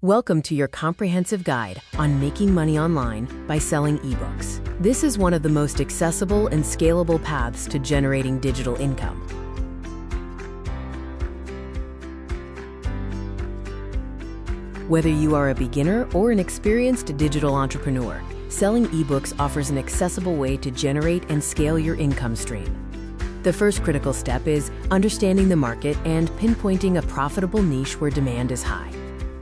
Welcome to your comprehensive guide on making money online by selling ebooks. This is one of the most accessible and scalable paths to generating digital income. Whether you are a beginner or an experienced digital entrepreneur, selling ebooks offers an accessible way to generate and scale your income stream. The first critical step is understanding the market and pinpointing a profitable niche where demand is high.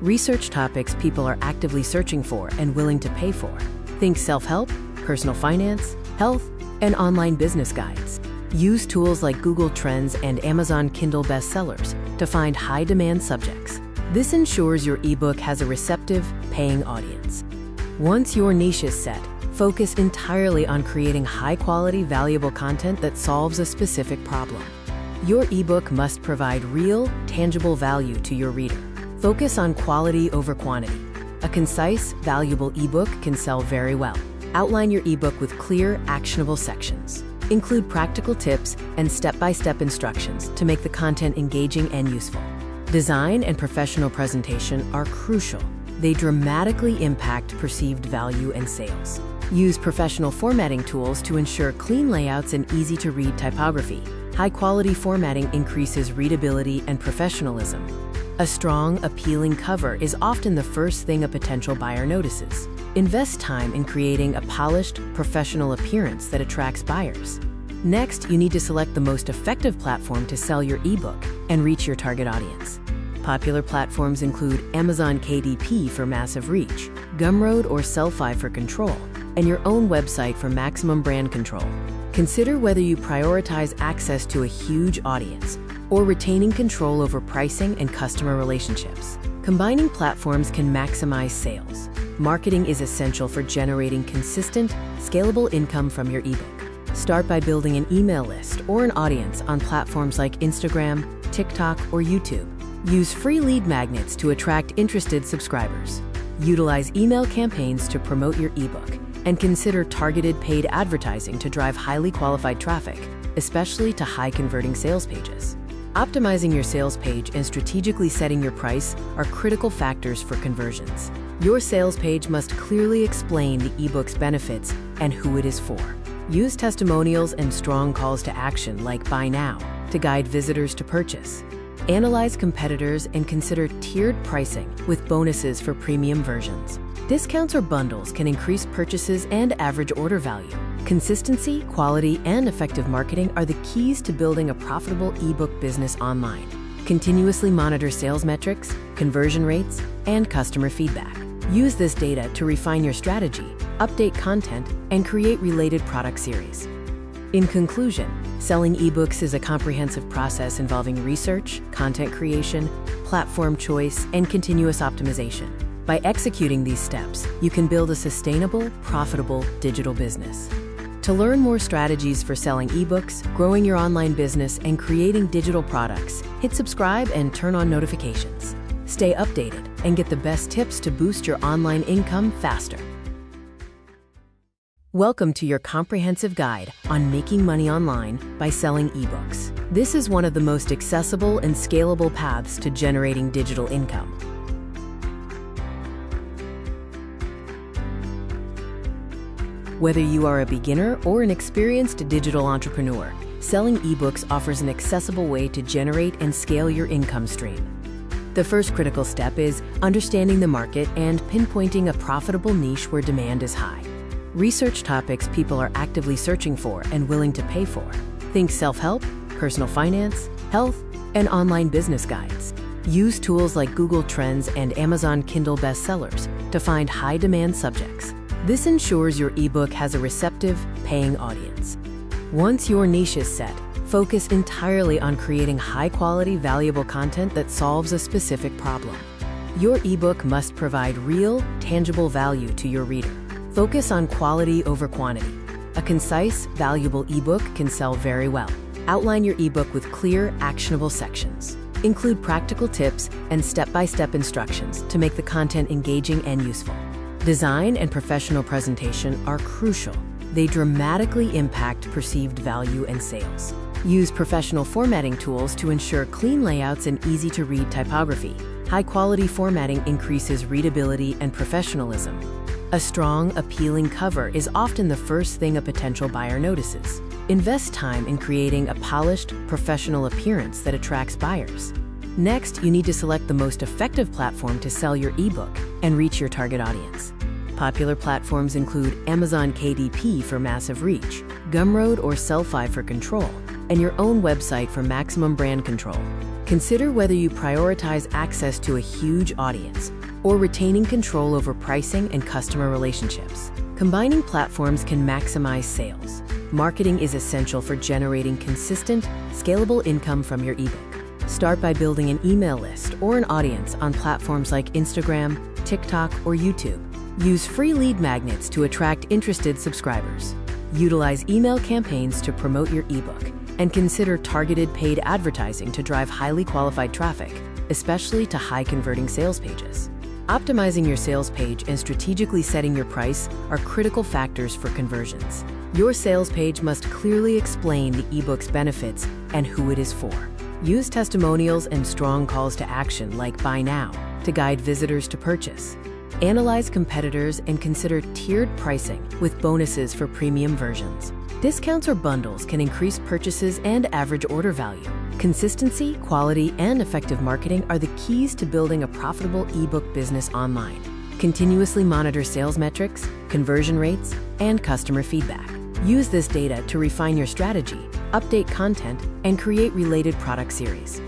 Research topics people are actively searching for and willing to pay for. Think self-help, personal finance, health, and online business guides. Use tools like Google Trends and Amazon Kindle bestsellers to find high-demand subjects. This ensures your ebook has a receptive, paying audience. Once your niche is set, focus entirely on creating high-quality, valuable content that solves a specific problem. Your ebook must provide real, tangible value to your reader. Focus on quality over quantity. A concise, valuable ebook can sell very well. Outline your ebook with clear, actionable sections. Include practical tips and step-by-step instructions to make the content engaging and useful. Design and professional presentation are crucial. They dramatically impact perceived value and sales. Use professional formatting tools to ensure clean layouts and easy-to-read typography. High-quality formatting increases readability and professionalism. A strong, appealing cover is often the first thing a potential buyer notices. Invest time in creating a polished, professional appearance that attracts buyers. Next, you need to select the most effective platform to sell your ebook and reach your target audience. Popular platforms include Amazon KDP for massive reach, Gumroad or Sellfy for control, and your own website for maximum brand control. Consider whether you prioritize access to a huge audience or retaining control over pricing and customer relationships. Combining platforms can maximize sales. Marketing is essential for generating consistent, scalable income from your ebook. Start by building an email list or an audience on platforms like Instagram, TikTok, or YouTube. Use free lead magnets to attract interested subscribers. Utilize email campaigns to promote your ebook, and consider targeted paid advertising to drive highly qualified traffic, especially to high-converting sales pages. Optimizing your sales page and strategically setting your price are critical factors for conversions. Your sales page must clearly explain the ebook's benefits and who it is for. Use testimonials and strong calls to action like "Buy Now" to guide visitors to purchase. Analyze competitors and consider tiered pricing with bonuses for premium versions. Discounts or bundles can increase purchases and average order value. Consistency, quality, and effective marketing are the keys to building a profitable ebook business online. Continuously monitor sales metrics, conversion rates, and customer feedback. Use this data to refine your strategy, update content, and create related product series. In conclusion, selling ebooks is a comprehensive process involving research, content creation, platform choice, and continuous optimization. By executing these steps, you can build a sustainable, profitable digital business. To learn more strategies for selling ebooks, growing your online business, and creating digital products, hit subscribe and turn on notifications. Stay updated and get the best tips to boost your online income faster. Welcome to your comprehensive guide on making money online by selling ebooks. This is one of the most accessible and scalable paths to generating digital income. Whether you are a beginner or an experienced digital entrepreneur, selling ebooks offers an accessible way to generate and scale your income stream. The first critical step is understanding the market and pinpointing a profitable niche where demand is high. Research topics people are actively searching for and willing to pay for. Think self-help, personal finance, health, and online business guides. Use tools like Google Trends and Amazon Kindle bestsellers to find high-demand subjects. This ensures your ebook has a receptive, paying audience. Once your niche is set, focus entirely on creating high-quality, valuable content that solves a specific problem. Your ebook must provide real, tangible value to your reader. Focus on quality over quantity. A concise, valuable ebook can sell very well. Outline your ebook with clear, actionable sections. Include practical tips and step-by-step instructions to make the content engaging and useful. Design and professional presentation are crucial. They dramatically impact perceived value and sales. Use professional formatting tools to ensure clean layouts and easy-to-read typography. High-quality formatting increases readability and professionalism. A strong, appealing cover is often the first thing a potential buyer notices. Invest time in creating a polished, professional appearance that attracts buyers. Next, you need to select the most effective platform to sell your ebook and reach your target audience. Popular platforms include Amazon KDP for massive reach, Gumroad or Sellfy for control, and your own website for maximum brand control. Consider whether you prioritize access to a huge audience or retaining control over pricing and customer relationships. Combining platforms can maximize sales. Marketing is essential for generating consistent, scalable income from your ebook. Start by building an email list or an audience on platforms like Instagram, TikTok, or YouTube. Use free lead magnets to attract interested subscribers. Utilize email campaigns to promote your ebook, and consider targeted paid advertising to drive highly qualified traffic, especially to high-converting sales pages. Optimizing your sales page and strategically setting your price are critical factors for conversions. Your sales page must clearly explain the ebook's benefits and who it is for. Use testimonials and strong calls to action like "Buy Now" to guide visitors to purchase. Analyze competitors and consider tiered pricing with bonuses for premium versions. Discounts or bundles can increase purchases and average order value. Consistency, quality, and effective marketing are the keys to building a profitable ebook business online. Continuously monitor sales metrics, conversion rates, and customer feedback. Use this data to refine your strategy, update content, and create related product series.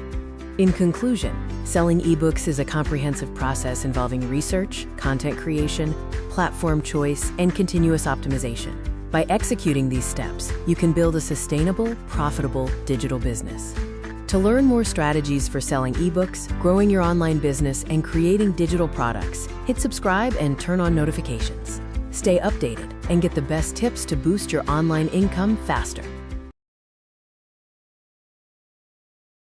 In conclusion, selling ebooks is a comprehensive process involving research, content creation, platform choice, and continuous optimization. By executing these steps, you can build a sustainable, profitable digital business. To learn more strategies for selling ebooks, growing your online business, and creating digital products, hit subscribe and turn on notifications. Stay updated and get the best tips to boost your online income faster.